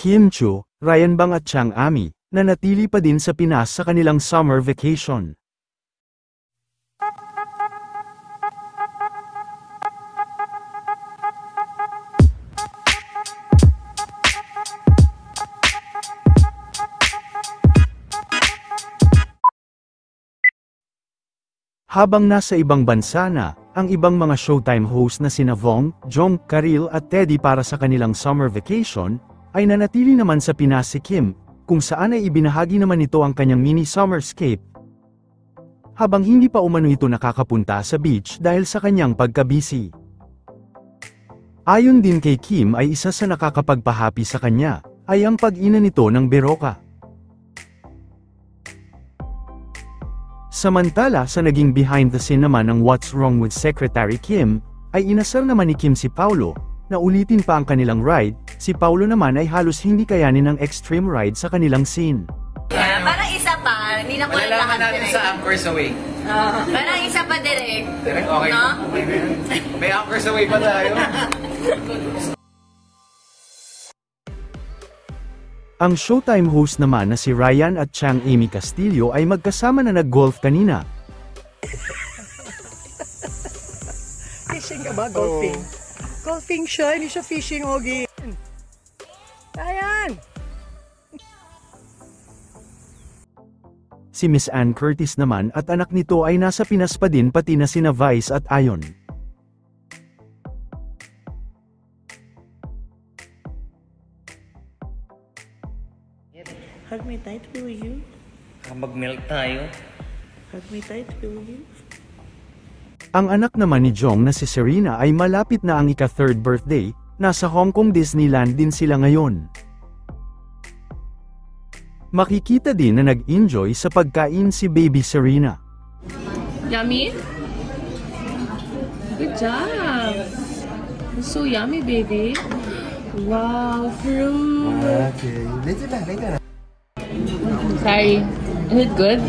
Kim Chu, Ryan Bang at Chang Ami, nanatili pa din sa Pinas sa kanilang summer vacation. Habang nasa ibang bansa na, ang ibang mga Showtime host na sina Vong, Jong, Karil at Teddy para sa kanilang summer vacation, ay nanatili naman sa Pinas si Kim, kung saan ay ibinahagi naman nito ang kanyang mini summerscape. Habang hindi pa umano ito nakakapunta sa beach dahil sa kanyang pagka-busy. Ayon din kay Kim ay isa sa nakakapagpahappy sa kanya, ay ang pag-ina nito ng beroka. Samantala sa naging behind the scene naman ng What's Wrong with Secretary Kim, ay inasar naman ni Kim si Paulo, na ulitin pa ang kanilang ride, si Paulo naman ay halos hindi kayanin ng extreme ride sa kanilang scene. Yeah, parang isa pa, hindi na ko lang Malalaman lahat natin direct. sa Anchors Away. Parang isa pa direct. Direct, okay. No? May Anchors Away pa tayo. Ang Showtime host naman na si Ryan at Chang Amy Castillo ay magkasama na nag-golf kanina. Fishing ka ba? Golfing? Golfing siya, hindi siya fishing, Ogie. Ayan! Si Miss Ann Curtis naman at anak nito ay nasa Pinas pa din pati na sina Vice at Ayon. Hug me tight, will you? Mag-milk tayo. Hug me tight, will you? Ang anak naman ni Jong na si Serena ay malapit na ang ika-third birthday, nasa Hong Kong Disneyland din sila ngayon. Makikita din na nag-enjoy sa pagkain si baby Serena. Yummy? Good job! It's so yummy, baby. Wow, fruit! Okay. Later na. Sorry. Is it good?